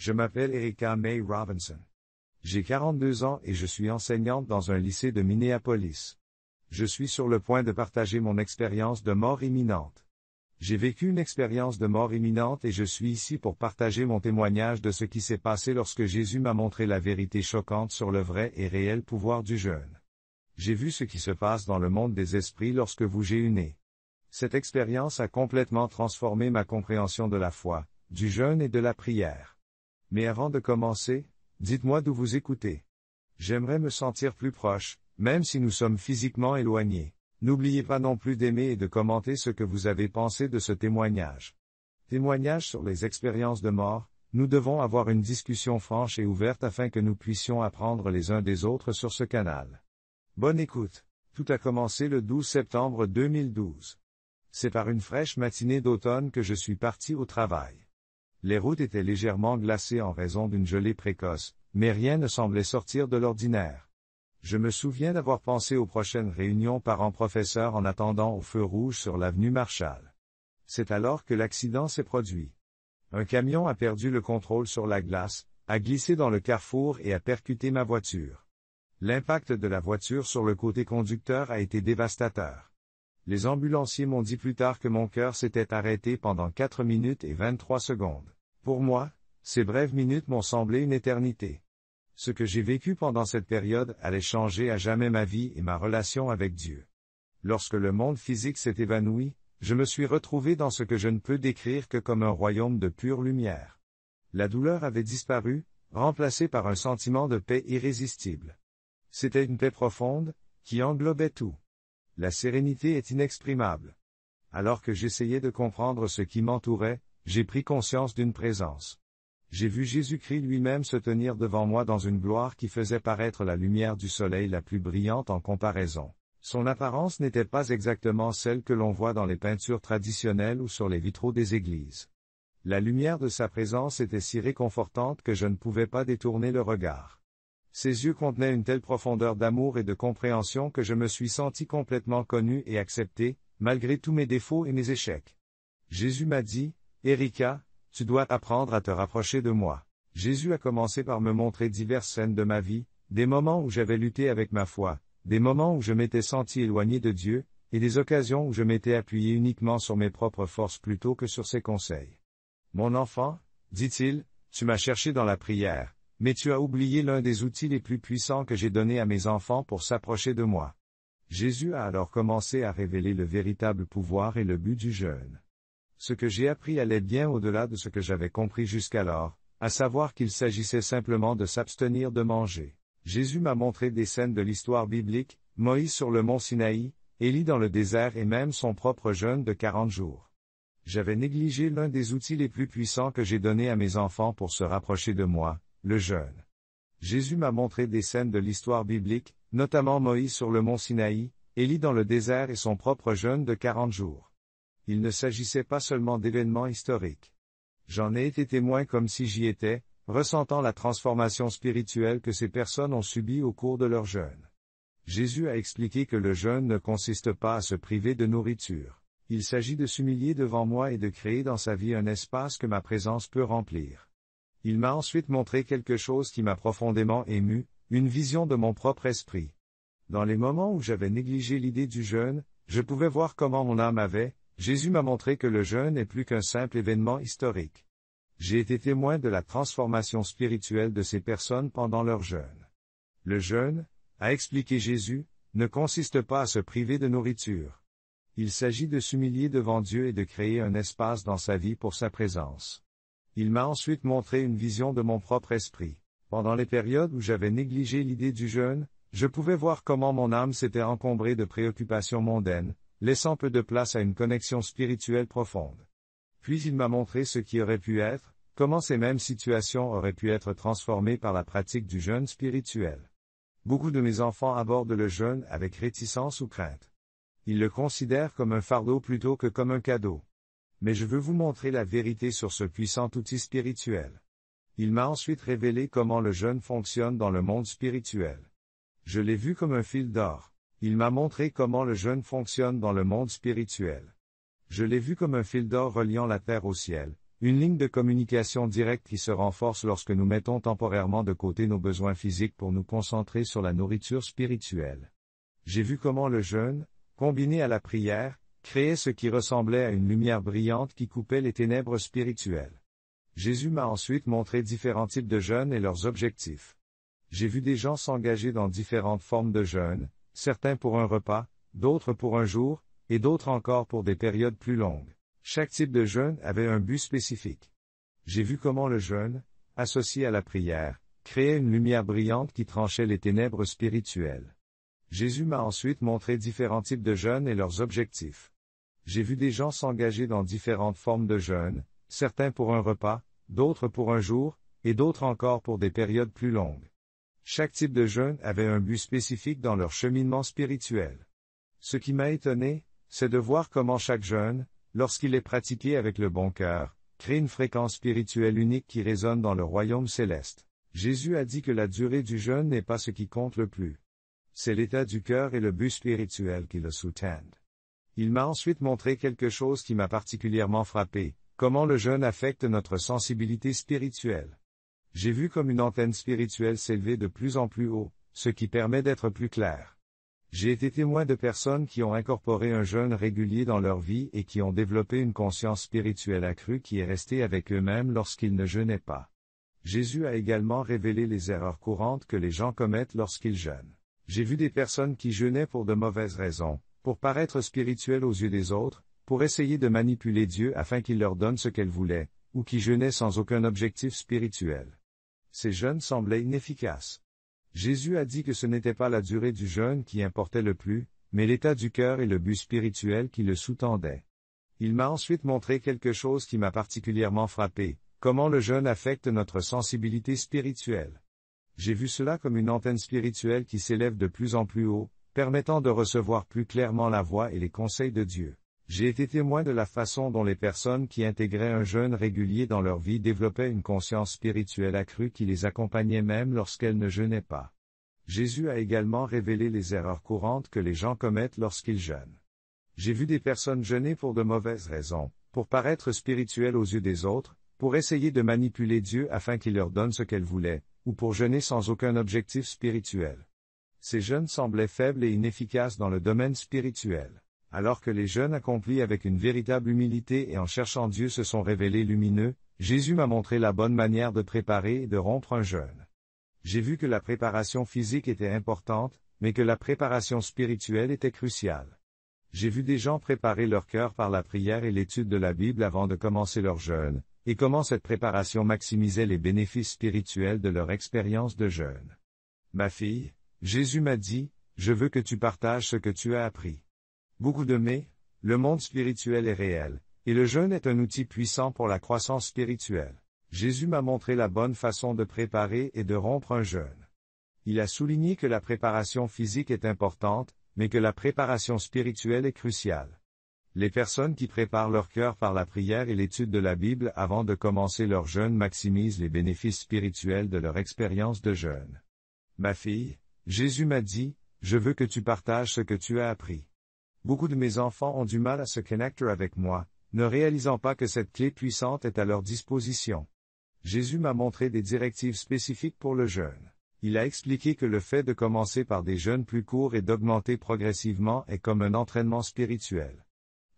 Je m'appelle Erica May Robinson. J'ai 42 ans et je suis enseignante dans un lycée de Minneapolis. Je suis sur le point de partager mon expérience de mort imminente. J'ai vécu une expérience de mort imminente et je suis ici pour partager mon témoignage de ce qui s'est passé lorsque Jésus m'a montré la vérité choquante sur le vrai et réel pouvoir du jeûne. J'ai vu ce qui se passe dans le monde des esprits lorsque vous jeûnez. Cette expérience a complètement transformé ma compréhension de la foi, du jeûne et de la prière. Mais avant de commencer, dites-moi d'où vous écoutez. J'aimerais me sentir plus proche, même si nous sommes physiquement éloignés. N'oubliez pas non plus d'aimer et de commenter ce que vous avez pensé de ce témoignage. Témoignage sur les expériences de mort, nous devons avoir une discussion franche et ouverte afin que nous puissions apprendre les uns des autres sur ce canal. Bonne écoute. Tout a commencé le 12 septembre 2012. C'est par une fraîche matinée d'automne que je suis parti au travail. Les routes étaient légèrement glacées en raison d'une gelée précoce, mais rien ne semblait sortir de l'ordinaire. Je me souviens d'avoir pensé aux prochaines réunions parents-professeurs en attendant au feu rouge sur l'avenue Marshall. C'est alors que l'accident s'est produit. Un camion a perdu le contrôle sur la glace, a glissé dans le carrefour et a percuté ma voiture. L'impact de la voiture sur le côté conducteur a été dévastateur. Les ambulanciers m'ont dit plus tard que mon cœur s'était arrêté pendant 4 minutes et 23 secondes. Pour moi, ces brèves minutes m'ont semblé une éternité. Ce que j'ai vécu pendant cette période allait changer à jamais ma vie et ma relation avec Dieu. Lorsque le monde physique s'est évanoui, je me suis retrouvé dans ce que je ne peux décrire que comme un royaume de pure lumière. La douleur avait disparu, remplacée par un sentiment de paix irrésistible. C'était une paix profonde, qui englobait tout. La sérénité est inexprimable. Alors que j'essayais de comprendre ce qui m'entourait, j'ai pris conscience d'une présence. J'ai vu Jésus-Christ lui-même se tenir devant moi dans une gloire qui faisait paraître la lumière du soleil la plus brillante en comparaison. Son apparence n'était pas exactement celle que l'on voit dans les peintures traditionnelles ou sur les vitraux des églises. La lumière de sa présence était si réconfortante que je ne pouvais pas détourner le regard. Ses yeux contenaient une telle profondeur d'amour et de compréhension que je me suis senti complètement connu et accepté, malgré tous mes défauts et mes échecs. Jésus m'a dit, « Erica, tu dois apprendre à te rapprocher de moi. » Jésus a commencé par me montrer diverses scènes de ma vie, des moments où j'avais lutté avec ma foi, des moments où je m'étais senti éloigné de Dieu, et des occasions où je m'étais appuyé uniquement sur mes propres forces plutôt que sur ses conseils. « Mon enfant, dit-il, tu m'as cherché dans la prière, mais tu as oublié l'un des outils les plus puissants que j'ai donnés à mes enfants pour s'approcher de moi. » Jésus a alors commencé à révéler le véritable pouvoir et le but du jeûne. Ce que j'ai appris allait bien au-delà de ce que j'avais compris jusqu'alors, à savoir qu'il s'agissait simplement de s'abstenir de manger. Jésus m'a montré des scènes de l'histoire biblique, Moïse sur le mont Sinaï, Élie dans le désert et même son propre jeûne de 40 jours. J'avais négligé l'un des outils les plus puissants que j'ai donnés à mes enfants pour se rapprocher de moi, le jeûne. Jésus m'a montré des scènes de l'histoire biblique, notamment Moïse sur le mont Sinaï, Élie dans le désert et son propre jeûne de 40 jours. Il ne s'agissait pas seulement d'événements historiques. J'en ai été témoin comme si j'y étais, ressentant la transformation spirituelle que ces personnes ont subie au cours de leur jeûne. Jésus a expliqué que le jeûne ne consiste pas à se priver de nourriture. Il s'agit de s'humilier devant moi et de créer dans sa vie un espace que ma présence peut remplir. Il m'a ensuite montré quelque chose qui m'a profondément ému, une vision de mon propre esprit. Dans les moments où j'avais négligé l'idée du jeûne, je pouvais voir comment mon âme avait. Jésus m'a montré que le jeûne n'est plus qu'un simple événement historique. J'ai été témoin de la transformation spirituelle de ces personnes pendant leur jeûne. Le jeûne, a expliqué Jésus, ne consiste pas à se priver de nourriture. Il s'agit de s'humilier devant Dieu et de créer un espace dans sa vie pour sa présence. Il m'a ensuite montré une vision de mon propre esprit. Pendant les périodes où j'avais négligé l'idée du jeûne, je pouvais voir comment mon âme s'était encombrée de préoccupations mondaines, laissant peu de place à une connexion spirituelle profonde. Puis il m'a montré ce qui aurait pu être, comment ces mêmes situations auraient pu être transformées par la pratique du jeûne spirituel. Beaucoup de mes enfants abordent le jeûne avec réticence ou crainte. Ils le considèrent comme un fardeau plutôt que comme un cadeau. Mais je veux vous montrer la vérité sur ce puissant outil spirituel. Il m'a ensuite révélé comment le jeûne fonctionne dans le monde spirituel. Je l'ai vu comme un fil d'or. Il m'a montré comment le jeûne fonctionne dans le monde spirituel. Je l'ai vu comme un fil d'or reliant la terre au ciel, Une ligne de communication directe qui se renforce lorsque nous mettons temporairement de côté nos besoins physiques pour nous concentrer sur la nourriture spirituelle. J'ai vu comment le jeûne, combiné à la prière, créait ce qui ressemblait à une lumière brillante qui coupait les ténèbres spirituelles. Jésus m'a ensuite montré différents types de jeûnes et leurs objectifs. J'ai vu des gens s'engager dans différentes formes de jeûne, certains pour un repas, d'autres pour un jour, et d'autres encore pour des périodes plus longues. Chaque type de jeûne avait un but spécifique. J'ai vu comment le jeûne, associé à la prière, créait une lumière brillante qui tranchait les ténèbres spirituelles. Jésus m'a ensuite montré différents types de jeûnes et leurs objectifs. J'ai vu des gens s'engager dans différentes formes de jeûne, certains pour un repas, d'autres pour un jour, et d'autres encore pour des périodes plus longues. Chaque type de jeûne avait un but spécifique dans leur cheminement spirituel. Ce qui m'a étonné, c'est de voir comment chaque jeûne, lorsqu'il est pratiqué avec le bon cœur, crée une fréquence spirituelle unique qui résonne dans le royaume céleste. Jésus a dit que la durée du jeûne n'est pas ce qui compte le plus. C'est l'état du cœur et le but spirituel qui le sous-tendent. Il m'a ensuite montré quelque chose qui m'a particulièrement frappé, comment le jeûne affecte notre sensibilité spirituelle. J'ai vu comme une antenne spirituelle s'élever de plus en plus haut, ce qui permet d'être plus clair. J'ai été témoin de personnes qui ont incorporé un jeûne régulier dans leur vie et qui ont développé une conscience spirituelle accrue qui est restée avec eux-mêmes lorsqu'ils ne jeûnaient pas. Jésus a également révélé les erreurs courantes que les gens commettent lorsqu'ils jeûnent. J'ai vu des personnes qui jeûnaient pour de mauvaises raisons, pour paraître spirituelles aux yeux des autres, pour essayer de manipuler Dieu afin qu'il leur donne ce qu'elles voulaient, ou qui jeûnaient sans aucun objectif spirituel. Ces jeûnes semblaient inefficaces. Jésus a dit que ce n'était pas la durée du jeûne qui importait le plus, mais l'état du cœur et le but spirituel qui le sous-tendaient. Il m'a ensuite montré quelque chose qui m'a particulièrement frappé, comment le jeûne affecte notre sensibilité spirituelle. J'ai vu cela comme une antenne spirituelle qui s'élève de plus en plus haut, permettant de recevoir plus clairement la voix et les conseils de Dieu. J'ai été témoin de la façon dont les personnes qui intégraient un jeûne régulier dans leur vie développaient une conscience spirituelle accrue qui les accompagnait même lorsqu'elles ne jeûnaient pas. Jésus a également révélé les erreurs courantes que les gens commettent lorsqu'ils jeûnent. J'ai vu des personnes jeûner pour de mauvaises raisons, pour paraître spirituelles aux yeux des autres, pour essayer de manipuler Dieu afin qu'il leur donne ce qu'elles voulaient, ou pour jeûner sans aucun objectif spirituel. Ces jeûnes semblaient faibles et inefficaces dans le domaine spirituel. Alors que les jeûnes accomplis avec une véritable humilité et en cherchant Dieu se sont révélés lumineux, Jésus m'a montré la bonne manière de préparer et de rompre un jeûne. J'ai vu que la préparation physique était importante, mais que la préparation spirituelle était cruciale. J'ai vu des gens préparer leur cœur par la prière et l'étude de la Bible avant de commencer leur jeûne, et comment cette préparation maximisait les bénéfices spirituels de leur expérience de jeûne. Ma fille, Jésus m'a dit, je veux que tu partages ce que tu as appris. Beaucoup de le monde spirituel est réel, et le jeûne est un outil puissant pour la croissance spirituelle. Jésus m'a montré la bonne façon de préparer et de rompre un jeûne. Il a souligné que la préparation physique est importante, mais que la préparation spirituelle est cruciale. Les personnes qui préparent leur cœur par la prière et l'étude de la Bible avant de commencer leur jeûne maximisent les bénéfices spirituels de leur expérience de jeûne. Ma fille, Jésus m'a dit, je veux que tu partages ce que tu as appris. Beaucoup de mes enfants ont du mal à se connecter avec moi, ne réalisant pas que cette clé puissante est à leur disposition. Jésus m'a montré des directives spécifiques pour le jeûne. Il a expliqué que le fait de commencer par des jeûnes plus courts et d'augmenter progressivement est comme un entraînement spirituel.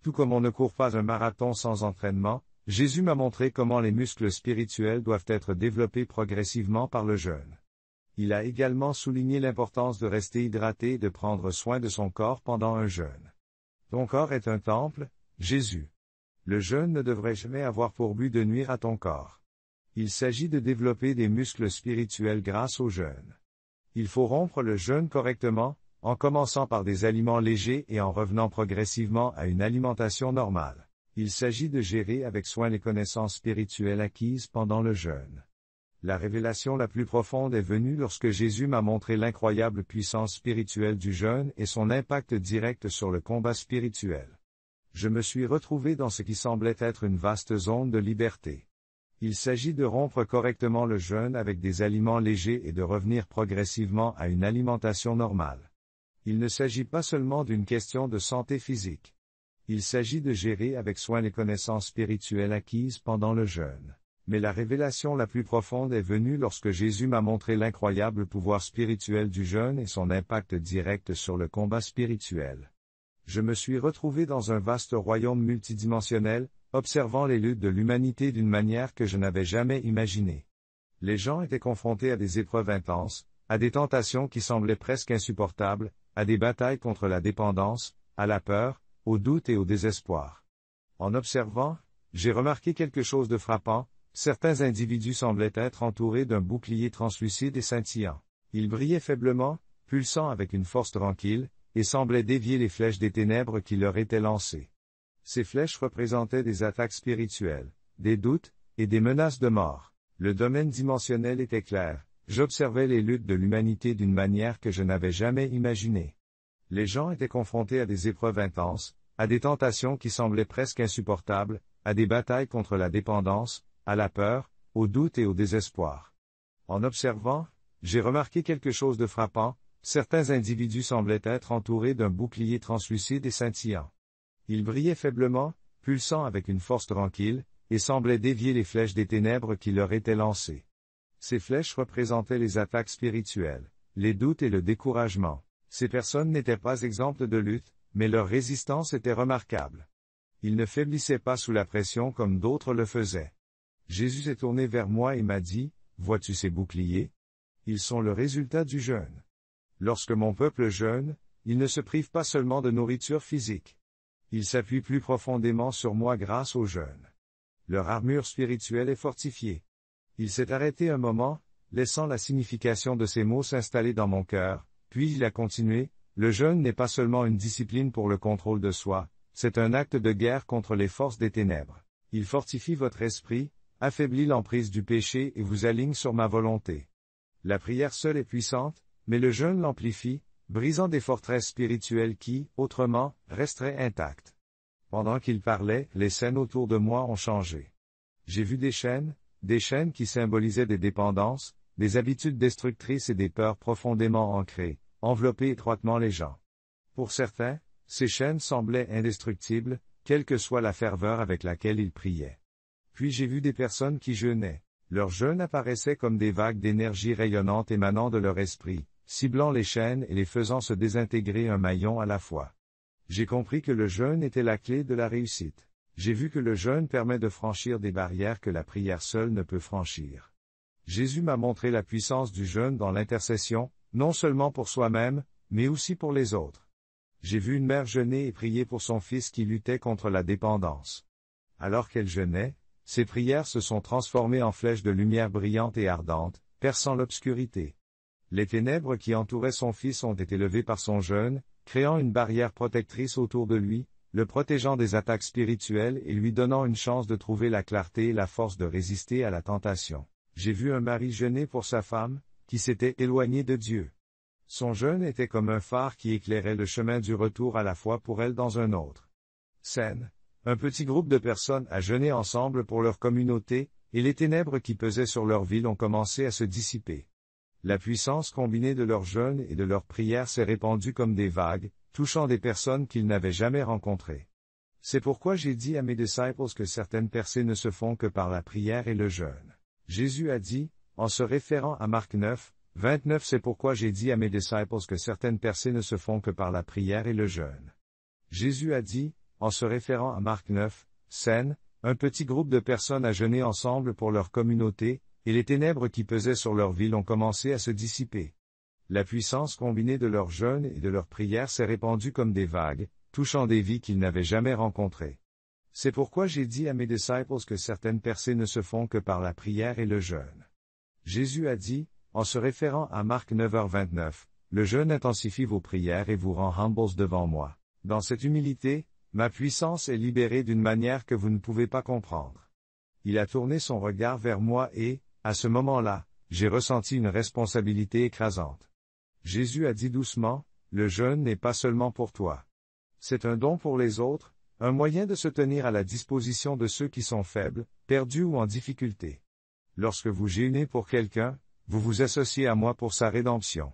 Tout comme on ne court pas un marathon sans entraînement, Jésus m'a montré comment les muscles spirituels doivent être développés progressivement par le jeûne. Il a également souligné l'importance de rester hydraté et de prendre soin de son corps pendant un jeûne. Ton corps est un temple, Jésus. Le jeûne ne devrait jamais avoir pour but de nuire à ton corps. Il s'agit de développer des muscles spirituels grâce au jeûne. Il faut rompre le jeûne correctement, en commençant par des aliments légers et en revenant progressivement à une alimentation normale. Il s'agit de gérer avec soin les connaissances spirituelles acquises pendant le jeûne. La révélation la plus profonde est venue lorsque Jésus m'a montré l'incroyable puissance spirituelle du jeûne et son impact direct sur le combat spirituel. Je me suis retrouvé dans ce qui semblait être une vaste zone de liberté. Il s'agit de rompre correctement le jeûne avec des aliments légers et de revenir progressivement à une alimentation normale. Il ne s'agit pas seulement d'une question de santé physique. Il s'agit de gérer avec soin les connaissances spirituelles acquises pendant le jeûne. Mais la révélation la plus profonde est venue lorsque Jésus m'a montré l'incroyable pouvoir spirituel du jeûne et son impact direct sur le combat spirituel. Je me suis retrouvé dans un vaste royaume multidimensionnel, observant les luttes de l'humanité d'une manière que je n'avais jamais imaginée. Les gens étaient confrontés à des épreuves intenses, à des tentations qui semblaient presque insupportables, à des batailles contre la dépendance, à la peur, au doute et au désespoir. En observant, j'ai remarqué quelque chose de frappant. Certains individus semblaient être entourés d'un bouclier translucide et scintillant. Ils brillaient faiblement, pulsant avec une force tranquille, et semblaient dévier les flèches des ténèbres qui leur étaient lancées. Ces flèches représentaient des attaques spirituelles, des doutes, et des menaces de mort. Le domaine dimensionnel était clair, j'observais les luttes de l'humanité d'une manière que je n'avais jamais imaginée. Les gens étaient confrontés à des épreuves intenses, à des tentations qui semblaient presque insupportables, à des batailles contre la dépendance, à la peur, au doute et au désespoir. En observant, j'ai remarqué quelque chose de frappant. Certains individus semblaient être entourés d'un bouclier translucide et scintillant. Ils brillaient faiblement, pulsant avec une force tranquille, et semblaient dévier les flèches des ténèbres qui leur étaient lancées. Ces flèches représentaient les attaques spirituelles, les doutes et le découragement. Ces personnes n'étaient pas exemptes de lutte, mais leur résistance était remarquable. Ils ne faiblissaient pas sous la pression comme d'autres le faisaient. Jésus s'est tourné vers moi et m'a dit, « Vois-tu ces boucliers? Ils sont le résultat du jeûne. Lorsque mon peuple jeûne, il ne se prive pas seulement de nourriture physique. Il s'appuie plus profondément sur moi grâce au jeûne. Leur armure spirituelle est fortifiée. » Il s'est arrêté un moment, laissant la signification de ces mots s'installer dans mon cœur, puis il a continué, « Le jeûne n'est pas seulement une discipline pour le contrôle de soi, c'est un acte de guerre contre les forces des ténèbres. Il fortifie votre esprit, affaiblit l'emprise du péché et vous aligne sur ma volonté. La prière seule est puissante, mais le jeûne l'amplifie, brisant des forteresses spirituelles qui, autrement, resteraient intactes. » Pendant qu'il parlait, les scènes autour de moi ont changé. J'ai vu des chaînes qui symbolisaient des dépendances, des habitudes destructrices et des peurs profondément ancrées, envelopper étroitement les gens. Pour certains, ces chaînes semblaient indestructibles, quelle que soit la ferveur avec laquelle ils priaient. Puis j'ai vu des personnes qui jeûnaient. Leur jeûne apparaissait comme des vagues d'énergie rayonnante émanant de leur esprit, ciblant les chaînes et les faisant se désintégrer un maillon à la fois. J'ai compris que le jeûne était la clé de la réussite. J'ai vu que le jeûne permet de franchir des barrières que la prière seule ne peut franchir. Jésus m'a montré la puissance du jeûne dans l'intercession, non seulement pour soi-même, mais aussi pour les autres. J'ai vu une mère jeûner et prier pour son fils qui luttait contre la dépendance. Alors qu'elle jeûnait, ses prières se sont transformées en flèches de lumière brillante et ardente, perçant l'obscurité. Les ténèbres qui entouraient son fils ont été levées par son jeûne, créant une barrière protectrice autour de lui, le protégeant des attaques spirituelles et lui donnant une chance de trouver la clarté et la force de résister à la tentation. J'ai vu un mari jeûner pour sa femme, qui s'était éloignée de Dieu. Son jeûne était comme un phare qui éclairait le chemin du retour à la foi pour elle dans un autre. Scène. Un petit groupe de personnes a jeûné ensemble pour leur communauté, et les ténèbres qui pesaient sur leur ville ont commencé à se dissiper. La puissance combinée de leur jeûne et de leur prière s'est répandue comme des vagues, touchant des personnes qu'ils n'avaient jamais rencontrées. C'est pourquoi j'ai dit à mes disciples que certaines percées ne se font que par la prière et le jeûne. Jésus a dit, en se référant à Marc 9, 29, c'est pourquoi j'ai dit à mes disciples que certaines percées ne se font que par la prière et le jeûne. Jésus a dit, en se référant à Marc 9, scène, un petit groupe de personnes a jeûné ensemble pour leur communauté, et les ténèbres qui pesaient sur leur ville ont commencé à se dissiper. La puissance combinée de leur jeûne et de leur prière s'est répandue comme des vagues, touchant des vies qu'ils n'avaient jamais rencontrées. C'est pourquoi j'ai dit à mes disciples que certaines percées ne se font que par la prière et le jeûne. Jésus a dit, en se référant à Marc 9h29, le jeûne intensifie vos prières et vous rend humbles devant moi. Dans cette humilité, ma puissance est libérée d'une manière que vous ne pouvez pas comprendre. Il a tourné son regard vers moi et, à ce moment-là, j'ai ressenti une responsabilité écrasante. Jésus a dit doucement, le jeûne n'est pas seulement pour toi. C'est un don pour les autres, un moyen de se tenir à la disposition de ceux qui sont faibles, perdus ou en difficulté. Lorsque vous jeûnez pour quelqu'un, vous vous associez à moi pour sa rédemption.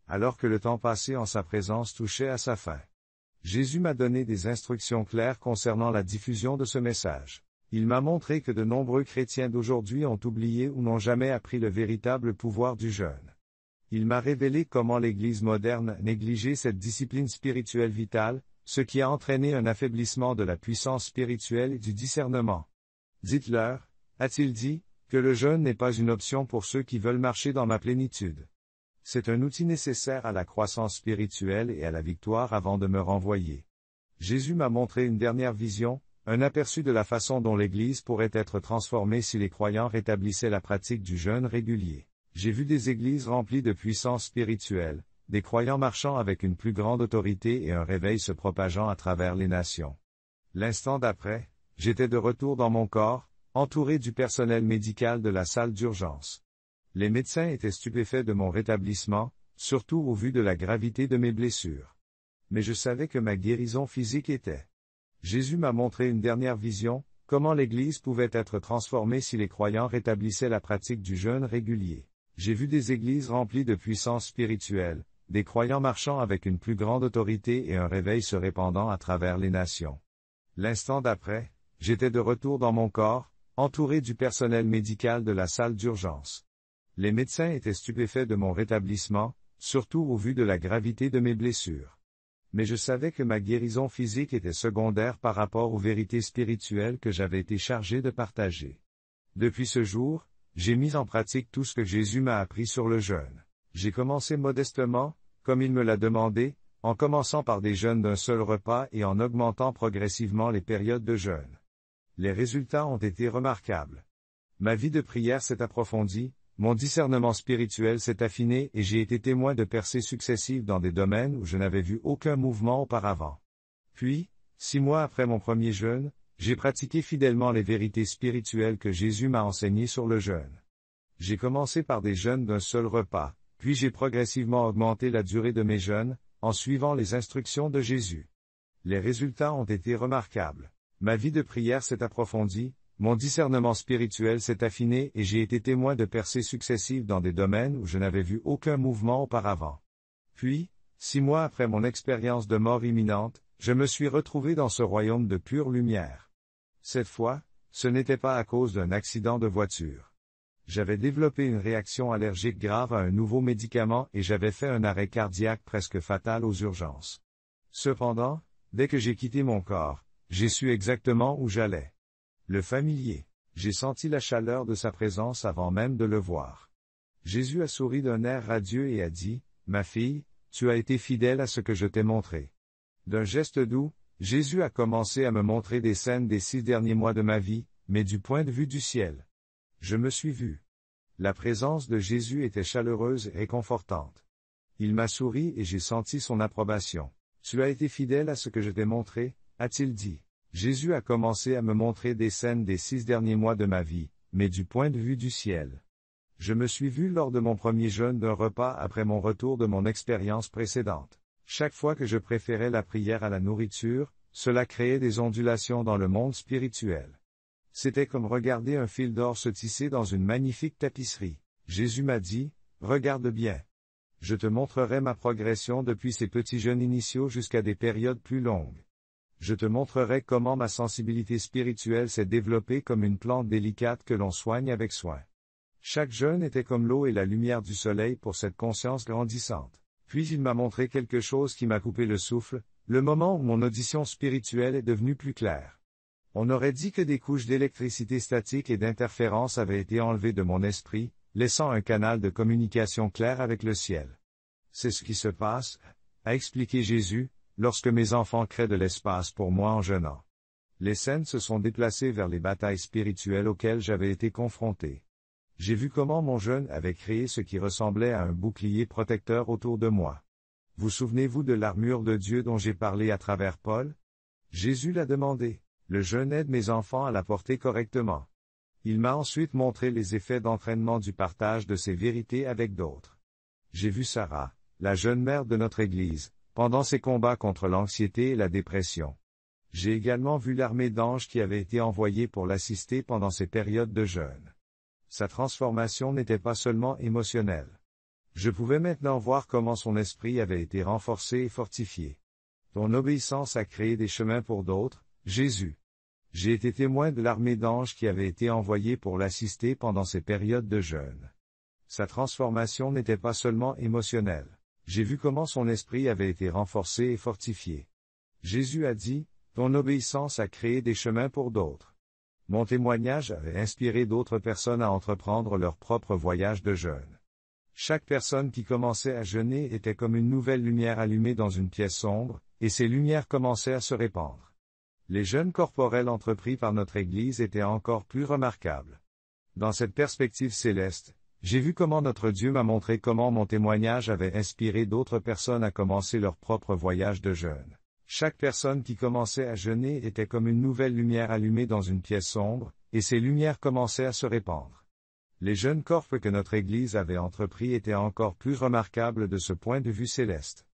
Alors que le temps passé en sa présence touchait à sa fin. Jésus m'a donné des instructions claires concernant la diffusion de ce message. Il m'a montré que de nombreux chrétiens d'aujourd'hui ont oublié ou n'ont jamais appris le véritable pouvoir du jeûne. Il m'a révélé comment l'Église moderne négligeait cette discipline spirituelle vitale, ce qui a entraîné un affaiblissement de la puissance spirituelle et du discernement. Dites-leur, a-t-il dit, que le jeûne n'est pas une option pour ceux qui veulent marcher dans ma plénitude. C'est un outil nécessaire à la croissance spirituelle et à la victoire avant de me renvoyer. Jésus m'a montré une dernière vision, un aperçu de la façon dont l'Église pourrait être transformée si les croyants rétablissaient la pratique du jeûne régulier. J'ai vu des églises remplies de puissance spirituelle, des croyants marchant avec une plus grande autorité et un réveil se propageant à travers les nations. L'instant d'après, j'étais de retour dans mon corps, entouré du personnel médical de la salle d'urgence. Les médecins étaient stupéfaits de mon rétablissement, surtout au vu de la gravité de mes blessures. Mais je savais que ma guérison physique était. Jésus m'a montré une dernière vision, comment l'Église pouvait être transformée si les croyants rétablissaient la pratique du jeûne régulier. J'ai vu des églises remplies de puissance spirituelle, des croyants marchant avec une plus grande autorité et un réveil se répandant à travers les nations. L'instant d'après, j'étais de retour dans mon corps, entouré du personnel médical de la salle d'urgence. Les médecins étaient stupéfaits de mon rétablissement, surtout au vu de la gravité de mes blessures. Mais je savais que ma guérison physique était secondaire par rapport aux vérités spirituelles que j'avais été chargé de partager. Depuis ce jour, j'ai mis en pratique tout ce que Jésus m'a appris sur le jeûne. J'ai commencé modestement, comme il me l'a demandé, en commençant par des jeûnes d'un seul repas et en augmentant progressivement les périodes de jeûne. Les résultats ont été remarquables. Ma vie de prière s'est approfondie, mon discernement spirituel s'est affiné et j'ai été témoin de percées successives dans des domaines où je n'avais vu aucun mouvement auparavant. Puis, 6 mois après mon premier jeûne, j'ai pratiqué fidèlement les vérités spirituelles que Jésus m'a enseignées sur le jeûne. J'ai commencé par des jeûnes d'un seul repas, puis j'ai progressivement augmenté la durée de mes jeûnes, en suivant les instructions de Jésus. Les résultats ont été remarquables. Ma vie de prière s'est approfondie, mon discernement spirituel s'est affiné et j'ai été témoin de percées successives dans des domaines où je n'avais vu aucun mouvement auparavant. Puis, 6 mois après mon expérience de mort imminente, je me suis retrouvé dans ce royaume de pure lumière. Cette fois, ce n'était pas à cause d'un accident de voiture. J'avais développé une réaction allergique grave à un nouveau médicament et j'avais fait un arrêt cardiaque presque fatal aux urgences. Cependant, dès que j'ai quitté mon corps, j'ai su exactement où j'allais. Le familier. J'ai senti la chaleur de sa présence avant même de le voir. Jésus a souri d'un air radieux et a dit, « Ma fille, tu as été fidèle à ce que je t'ai montré. » D'un geste doux, Jésus a commencé à me montrer des scènes des 6 derniers mois de ma vie, mais du point de vue du ciel. Je me suis vu. La présence de Jésus était chaleureuse et réconfortante. Il m'a souri et j'ai senti son approbation. « Tu as été fidèle à ce que je t'ai montré, » a-t-il dit. Jésus a commencé à me montrer des scènes des 6 derniers mois de ma vie, mais du point de vue du ciel. Je me suis vu lors de mon premier jeûne d'un repas après mon retour de mon expérience précédente. Chaque fois que je préférais la prière à la nourriture, cela créait des ondulations dans le monde spirituel. C'était comme regarder un fil d'or se tisser dans une magnifique tapisserie. Jésus m'a dit, « Regarde bien. Je te montrerai ma progression depuis ces petits jeûnes initiaux jusqu'à des périodes plus longues. Je te montrerai comment ma sensibilité spirituelle s'est développée comme une plante délicate que l'on soigne avec soin. » Chaque jeûne était comme l'eau et la lumière du soleil pour cette conscience grandissante. Puis il m'a montré quelque chose qui m'a coupé le souffle, le moment où mon audition spirituelle est devenue plus claire. On aurait dit que des couches d'électricité statique et d'interférence avaient été enlevées de mon esprit, laissant un canal de communication clair avec le ciel. C'est ce qui se passe, a expliqué Jésus, lorsque mes enfants créent de l'espace pour moi en jeûnant. Les scènes se sont déplacées vers les batailles spirituelles auxquelles j'avais été confronté. J'ai vu comment mon jeûne avait créé ce qui ressemblait à un bouclier protecteur autour de moi. Vous souvenez-vous de l'armure de Dieu dont j'ai parlé à travers Paul? Jésus l'a demandé. Le jeûne aide mes enfants à la porter correctement. Il m'a ensuite montré les effets d'entraînement du partage de ces vérités avec d'autres. J'ai vu Sarah, la jeune mère de notre Église, pendant ses combats contre l'anxiété et la dépression. J'ai également vu l'armée d'anges qui avait été envoyée pour l'assister pendant ces périodes de jeûne. Sa transformation n'était pas seulement émotionnelle. Je pouvais maintenant voir comment son esprit avait été renforcé et fortifié. Ton obéissance a créé des chemins pour d'autres, Jésus. J'ai été témoin de l'armée d'anges qui avait été envoyée pour l'assister pendant ces périodes de jeûne. Sa transformation n'était pas seulement émotionnelle. J'ai vu comment son esprit avait été renforcé et fortifié. Jésus a dit, « Ton obéissance a créé des chemins pour d'autres. » Mon témoignage avait inspiré d'autres personnes à entreprendre leur propre voyage de jeûne. Chaque personne qui commençait à jeûner était comme une nouvelle lumière allumée dans une pièce sombre, et ces lumières commençaient à se répandre. Les jeûnes corporels entrepris par notre Église étaient encore plus remarquables. Dans cette perspective céleste, j'ai vu comment notre Dieu m'a montré comment mon témoignage avait inspiré d'autres personnes à commencer leur propre voyage de jeûne. Chaque personne qui commençait à jeûner était comme une nouvelle lumière allumée dans une pièce sombre, et ces lumières commençaient à se répandre. Les jeûnes corps que notre Église avait entrepris étaient encore plus remarquables de ce point de vue céleste.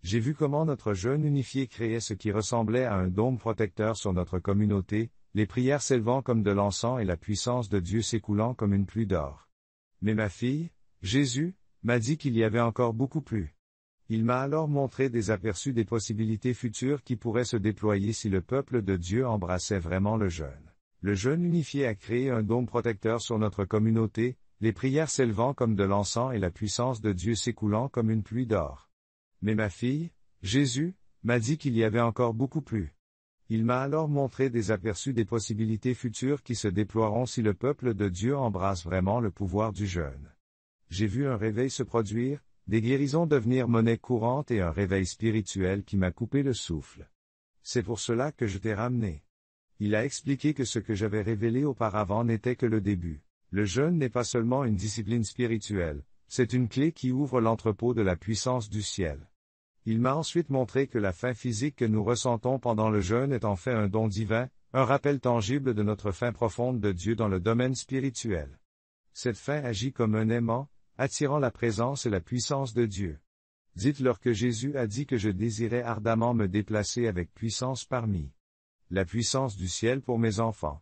J'ai vu comment notre jeûne unifié créait ce qui ressemblait à un dôme protecteur sur notre communauté, les prières s'élevant comme de l'encens et la puissance de Dieu s'écoulant comme une pluie d'or. Mais ma fille, Jésus, m'a dit qu'il y avait encore beaucoup plus. Il m'a alors montré des aperçus des possibilités futures qui pourraient se déployer si le peuple de Dieu embrassait vraiment le jeûne. Le jeûne unifié a créé un dôme protecteur sur notre communauté, les prières s'élevant comme de l'encens et la puissance de Dieu s'écoulant comme une pluie d'or. Mais ma fille, Jésus, m'a dit qu'il y avait encore beaucoup plus. Il m'a alors montré des aperçus des possibilités futures qui se déploieront si le peuple de Dieu embrasse vraiment le pouvoir du jeûne. J'ai vu un réveil se produire, des guérisons devenir monnaie courante et un réveil spirituel qui m'a coupé le souffle. C'est pour cela que je t'ai ramené. Il a expliqué que ce que j'avais révélé auparavant n'était que le début. Le jeûne n'est pas seulement une discipline spirituelle, c'est une clé qui ouvre l'entrepôt de la puissance du ciel. Il m'a ensuite montré que la faim physique que nous ressentons pendant le jeûne est en fait un don divin, un rappel tangible de notre faim profonde de Dieu dans le domaine spirituel. Cette faim agit comme un aimant, attirant la présence et la puissance de Dieu. Dites-leur que Jésus a dit que je désirais ardemment me déplacer avec puissance parmi la puissance du ciel pour mes enfants.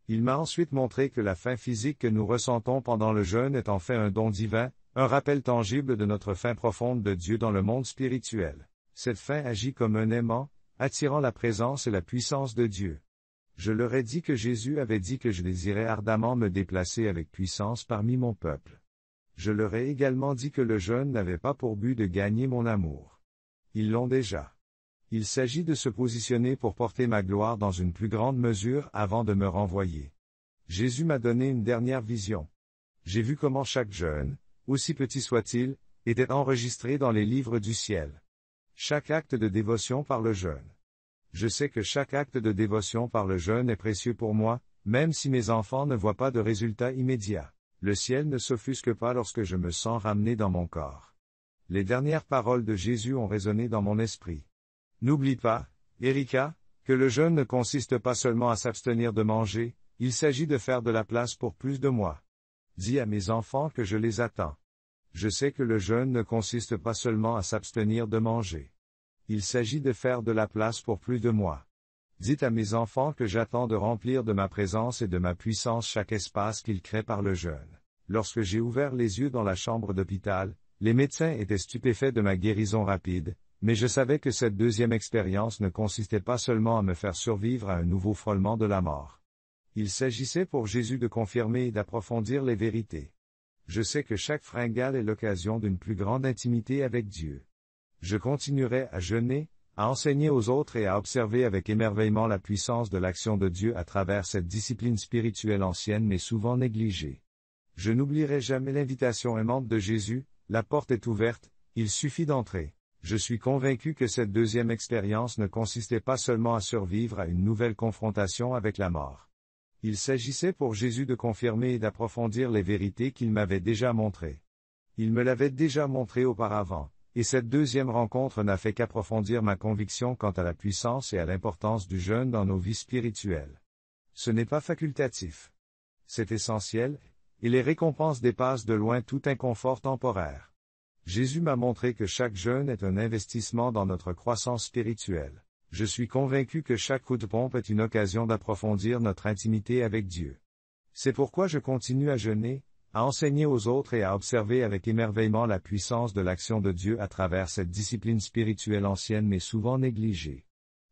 Il m'a ensuite montré que la faim physique que nous ressentons pendant le jeûne est en fait un don divin, un rappel tangible de notre faim profonde de Dieu dans le monde spirituel. Cette faim agit comme un aimant, attirant la présence et la puissance de Dieu. Je leur ai dit que Jésus avait dit que je désirais ardemment me déplacer avec puissance parmi mon peuple. Je leur ai également dit que le jeûne n'avait pas pour but de gagner mon amour. Ils l'ont déjà. Il s'agit de se positionner pour porter ma gloire dans une plus grande mesure avant de me renvoyer. Jésus m'a donné une dernière vision. J'ai vu comment chaque jeûne, aussi petit soit-il, était enregistré dans les livres du ciel. Chaque acte de dévotion par le jeûne. Je sais que chaque acte de dévotion par le jeûne est précieux pour moi, même si mes enfants ne voient pas de résultats immédiats. Le ciel ne s'offusque pas lorsque je me sens ramené dans mon corps. Les dernières paroles de Jésus ont résonné dans mon esprit. N'oublie pas, Erika, que le jeûne ne consiste pas seulement à s'abstenir de manger, il s'agit de faire de la place pour plus de moi. Dis à mes enfants que je les attends. Je sais que le jeûne ne consiste pas seulement à s'abstenir de manger. Il s'agit de faire de la place pour plus de moi. Dites à mes enfants que j'attends de remplir de ma présence et de ma puissance chaque espace qu'ils créent par le jeûne. Lorsque j'ai ouvert les yeux dans la chambre d'hôpital, les médecins étaient stupéfaits de ma guérison rapide, mais je savais que cette deuxième expérience ne consistait pas seulement à me faire survivre à un nouveau frôlement de la mort. Il s'agissait pour Jésus de confirmer et d'approfondir les vérités. Je sais que chaque fringale est l'occasion d'une plus grande intimité avec Dieu. Je continuerai à jeûner, à enseigner aux autres et à observer avec émerveillement la puissance de l'action de Dieu à travers cette discipline spirituelle ancienne mais souvent négligée. Je n'oublierai jamais l'invitation aimante de Jésus, la porte est ouverte, il suffit d'entrer. Je suis convaincu que cette deuxième expérience ne consistait pas seulement à survivre à une nouvelle confrontation avec la mort. Il s'agissait pour Jésus de confirmer et d'approfondir les vérités qu'il m'avait déjà montrées. Il me l'avait déjà montré auparavant. Et cette deuxième rencontre n'a fait qu'approfondir ma conviction quant à la puissance et à l'importance du jeûne dans nos vies spirituelles. Ce n'est pas facultatif. C'est essentiel, et les récompenses dépassent de loin tout inconfort temporaire. Jésus m'a montré que chaque jeûne est un investissement dans notre croissance spirituelle. Je suis convaincu que chaque coup de pompe est une occasion d'approfondir notre intimité avec Dieu. C'est pourquoi je continue à jeûner, à enseigner aux autres et à observer avec émerveillement la puissance de l'action de Dieu à travers cette discipline spirituelle ancienne mais souvent négligée.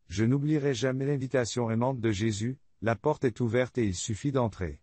Je n'oublierai jamais l'invitation aimante de Jésus, la porte est ouverte et il suffit d'entrer.